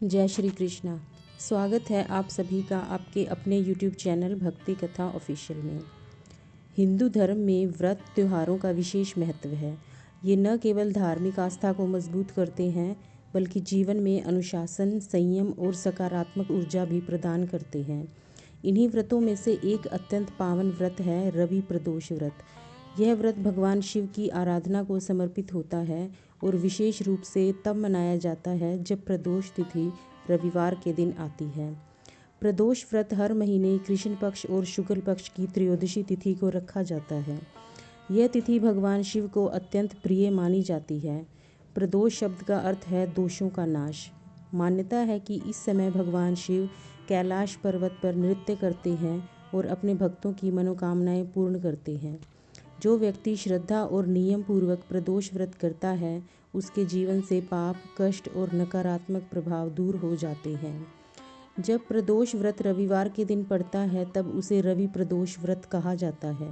जय श्री कृष्णा। स्वागत है आप सभी का आपके अपने YouTube चैनल भक्ति कथा ऑफिशियल में। हिंदू धर्म में व्रत त्योहारों का विशेष महत्व है। ये न केवल धार्मिक आस्था को मजबूत करते हैं बल्कि जीवन में अनुशासन, संयम और सकारात्मक ऊर्जा भी प्रदान करते हैं। इन्हीं व्रतों में से एक अत्यंत पावन व्रत है रवि प्रदोष व्रत। यह व्रत भगवान शिव की आराधना को समर्पित होता है और विशेष रूप से तब मनाया जाता है जब प्रदोष तिथि रविवार के दिन आती है। प्रदोष व्रत हर महीने कृष्ण पक्ष और शुक्ल पक्ष की त्रयोदशी तिथि को रखा जाता है। यह तिथि भगवान शिव को अत्यंत प्रिय मानी जाती है। प्रदोष शब्द का अर्थ है दोषों का नाश। मान्यता है कि इस समय भगवान शिव कैलाश पर्वत पर नृत्य करते हैं और अपने भक्तों की मनोकामनाएं पूर्ण करते हैं। जो व्यक्ति श्रद्धा और नियम पूर्वक प्रदोष व्रत करता है उसके जीवन से पाप, कष्ट और नकारात्मक प्रभाव दूर हो जाते हैं। जब प्रदोष व्रत रविवार के दिन पड़ता है तब उसे रवि प्रदोष व्रत कहा जाता है।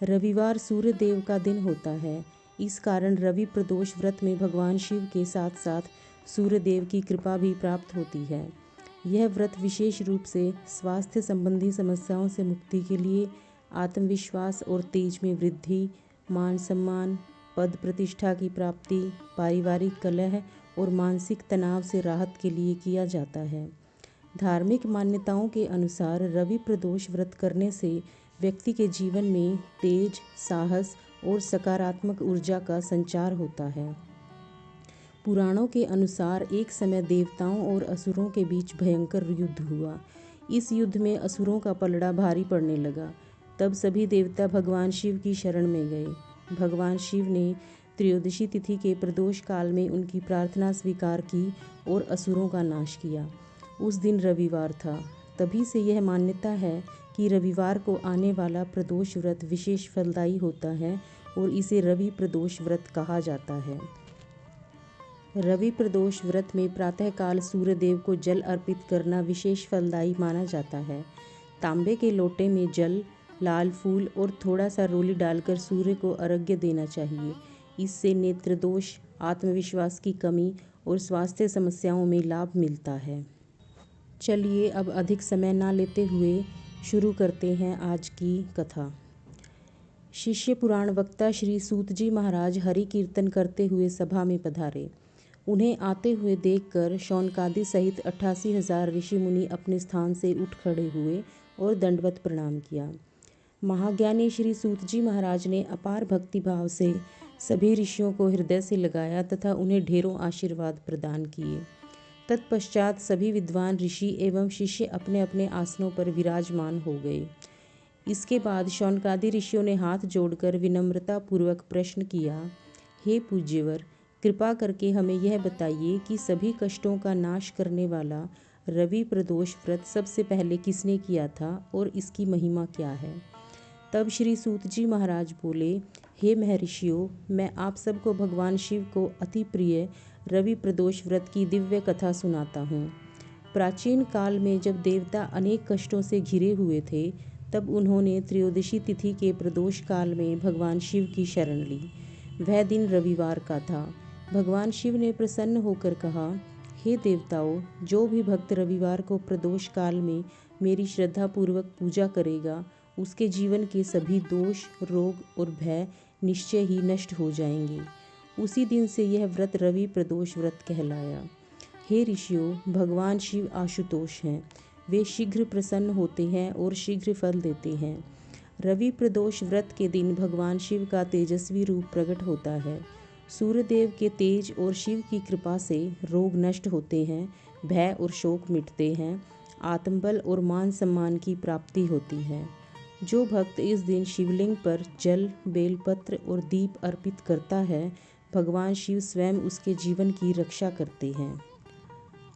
रविवार सूर्य देव का दिन होता है। इस कारण रवि प्रदोष व्रत में भगवान शिव के साथ साथ सूर्य देव की कृपा भी प्राप्त होती है। यह व्रत विशेष रूप से स्वास्थ्य संबंधी समस्याओं से मुक्ति के लिए, आत्मविश्वास और तेज में वृद्धि, मान सम्मान, पद प्रतिष्ठा की प्राप्ति, पारिवारिक कलह और मानसिक तनाव से राहत के लिए किया जाता है। धार्मिक मान्यताओं के अनुसार रवि प्रदोष व्रत करने से व्यक्ति के जीवन में तेज, साहस और सकारात्मक ऊर्जा का संचार होता है। पुराणों के अनुसार एक समय देवताओं और असुरों के बीच भयंकर युद्ध हुआ। इस युद्ध में असुरों का पलड़ा भारी पड़ने लगा। तब सभी देवता भगवान शिव की शरण में गए। भगवान शिव ने त्रयोदशी तिथि के प्रदोष काल में उनकी प्रार्थना स्वीकार की और असुरों का नाश किया। उस दिन रविवार था। तभी से यह मान्यता है कि रविवार को आने वाला प्रदोष व्रत विशेष फलदायी होता है और इसे रवि प्रदोष व्रत कहा जाता है। रवि प्रदोष व्रत में प्रातःकाल सूर्य देव को जल अर्पित करना विशेष फलदायी माना जाता है। तांबे के लोटे में जल, लाल फूल और थोड़ा सा रोली डालकर सूर्य को अर्घ्य देना चाहिए। इससे नेत्र दोष, आत्मविश्वास की कमी और स्वास्थ्य समस्याओं में लाभ मिलता है। चलिए अब अधिक समय ना लेते हुए शुरू करते हैं आज की कथा। शिष्य पुराण वक्ता श्री सूत जी महाराज हरि कीर्तन करते हुए सभा में पधारे। उन्हें आते हुए देखकर शौनकादि सहित 88,000 ऋषि मुनि अपने स्थान से उठ खड़े हुए और दंडवत प्रणाम किया। महाज्ञानी श्री सूत जी महाराज ने अपार भक्ति भाव से सभी ऋषियों को हृदय से लगाया तथा उन्हें ढेरों आशीर्वाद प्रदान किए। तत्पश्चात सभी विद्वान ऋषि एवं शिष्य अपने अपने आसनों पर विराजमान हो गए। इसके बाद शौनकादि ऋषियों ने हाथ जोड़कर विनम्रता पूर्वक प्रश्न किया, हे पूज्यवर, कृपा करके हमें यह बताइए कि सभी कष्टों का नाश करने वाला रवि प्रदोष व्रत सबसे पहले किसने किया था और इसकी महिमा क्या है। तब श्री सूत जी महाराज बोले, हे महर्षियों, मैं आप सबको भगवान शिव को अति प्रिय रवि प्रदोष व्रत की दिव्य कथा सुनाता हूँ। प्राचीन काल में जब देवता अनेक कष्टों से घिरे हुए थे तब उन्होंने त्रयोदशी तिथि के प्रदोष काल में भगवान शिव की शरण ली। वह दिन रविवार का था। भगवान शिव ने प्रसन्न होकर कहा, हे देवताओं, जो भी भक्त रविवार को प्रदोष काल में मेरी श्रद्धापूर्वक पूजा करेगा उसके जीवन के सभी दोष, रोग और भय निश्चय ही नष्ट हो जाएंगे। उसी दिन से यह व्रत रवि प्रदोष व्रत कहलाया। हे ऋषियों, भगवान शिव आशुतोष हैं। वे शीघ्र प्रसन्न होते हैं और शीघ्र फल देते हैं। रवि प्रदोष व्रत के दिन भगवान शिव का तेजस्वी रूप प्रकट होता है। सूर्यदेव के तेज और शिव की कृपा से रोग नष्ट होते हैं, भय और शोक मिटते हैं, आत्मबल और मान सम्मान की प्राप्ति होती है। जो भक्त इस दिन शिवलिंग पर जल, बेलपत्र और दीप अर्पित करता है, भगवान शिव स्वयं उसके जीवन की रक्षा करते हैं।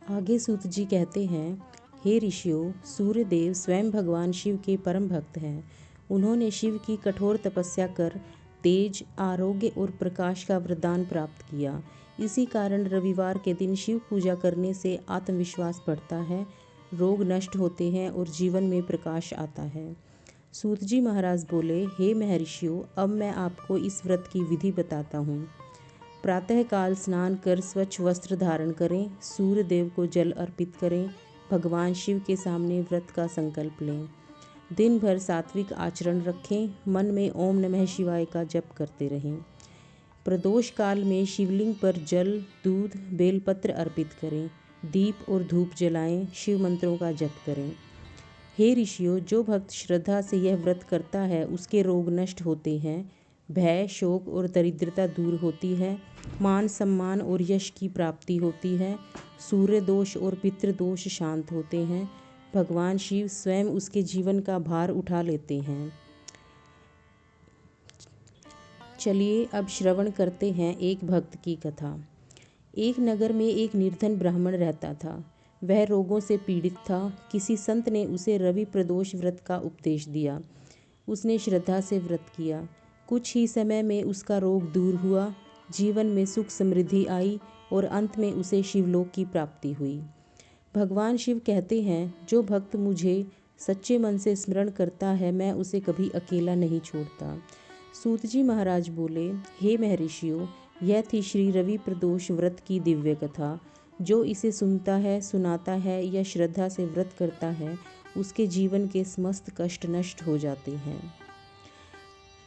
आगे सूत जी कहते हैं, हे ऋषियों, सूर्यदेव स्वयं भगवान शिव के परम भक्त हैं। उन्होंने शिव की कठोर तपस्या कर तेज, आरोग्य और प्रकाश का वरदान प्राप्त किया। इसी कारण रविवार के दिन शिव पूजा करने से आत्मविश्वास बढ़ता है, रोग नष्ट होते हैं और जीवन में प्रकाश आता है। सूत जी महाराज बोले, हे महर्षियों, अब मैं आपको इस व्रत की विधि बताता हूँ। प्रातःकाल स्नान कर स्वच्छ वस्त्र धारण करें, सूर्य देव को जल अर्पित करें, भगवान शिव के सामने व्रत का संकल्प लें। दिन भर सात्विक आचरण रखें, मन में ओम नमः शिवाय का जप करते रहें। प्रदोष काल में शिवलिंग पर जल, दूध, बेलपत्र अर्पित करें, दीप और धूप जलाएं, शिव मंत्रों का जप करें। हे ऋषियों, जो भक्त श्रद्धा से यह व्रत करता है उसके रोग नष्ट होते हैं, भय, शोक और दरिद्रता दूर होती है, मान सम्मान और यश की प्राप्ति होती है, सूर्य दोष और पितृदोष शांत होते हैं, भगवान शिव स्वयं उसके जीवन का भार उठा लेते हैं। चलिए अब श्रवण करते हैं एक भक्त की कथा। एक नगर में एक निर्धन ब्राह्मण रहता था। वह रोगों से पीड़ित था। किसी संत ने उसे रवि प्रदोष व्रत का उपदेश दिया। उसने श्रद्धा से व्रत किया। कुछ ही समय में उसका रोग दूर हुआ, जीवन में सुख समृद्धि आई और अंत में उसे शिवलोक की प्राप्ति हुई। भगवान शिव कहते हैं, जो भक्त मुझे सच्चे मन से स्मरण करता है, मैं उसे कभी अकेला नहीं छोड़ता। सूत जी महाराज बोले, हे महर्षियों, यह थी श्री रवि प्रदोष व्रत की दिव्य कथा। जो इसे सुनता है, सुनाता है या श्रद्धा से व्रत करता है, उसके जीवन के समस्त कष्ट नष्ट हो जाते हैं।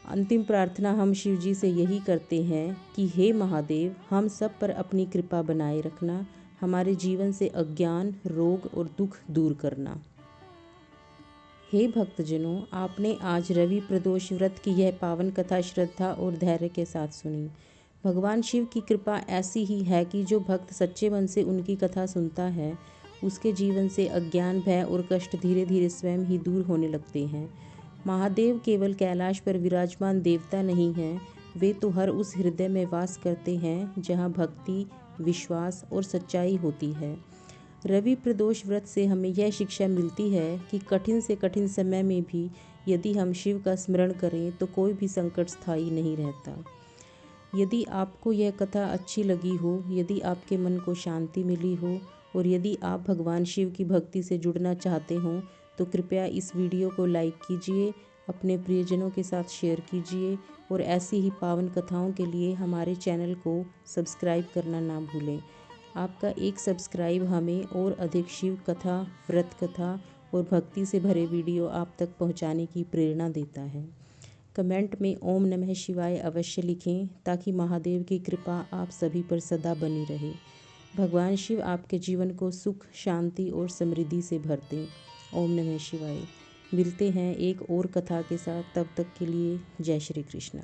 अंतिम प्रार्थना हम शिव जी से यही करते हैं कि हे महादेव, हम सब पर अपनी कृपा बनाए रखना, हमारे जीवन से अज्ञान, रोग और दुख दूर करना। हे भक्तजनों, आपने आज रवि प्रदोष व्रत की यह पावन कथा श्रद्धा और धैर्य के साथ सुनी। भगवान शिव की कृपा ऐसी ही है कि जो भक्त सच्चे मन से उनकी कथा सुनता है, उसके जीवन से अज्ञान, भय और कष्ट धीरे धीरे स्वयं ही दूर होने लगते हैं। महादेव केवल कैलाश पर विराजमान देवता नहीं हैं, वे तो हर उस हृदय में वास करते हैं जहाँ भक्ति, विश्वास और सच्चाई होती है। रवि प्रदोष व्रत से हमें यह शिक्षा मिलती है कि कठिन से कठिन समय में भी यदि हम शिव का स्मरण करें तो कोई भी संकट स्थायी नहीं रहता। यदि आपको यह कथा अच्छी लगी हो, यदि आपके मन को शांति मिली हो और यदि आप भगवान शिव की भक्ति से जुड़ना चाहते हों, तो कृपया इस वीडियो को लाइक कीजिए, अपने प्रियजनों के साथ शेयर कीजिए और ऐसी ही पावन कथाओं के लिए हमारे चैनल को सब्सक्राइब करना ना भूलें। आपका एक सब्सक्राइब हमें और अधिक शिव कथा, व्रत कथा और भक्ति से भरे वीडियो आप तक पहुंचाने की प्रेरणा देता है। कमेंट में ओम नमः शिवाय अवश्य लिखें ताकि महादेव की कृपा आप सभी पर सदा बनी रहे। भगवान शिव आपके जीवन को सुख, शांति और समृद्धि से भर दें। ओम नमः शिवाय। मिलते हैं एक और कथा के साथ, तब तक के लिए जय श्री कृष्ण।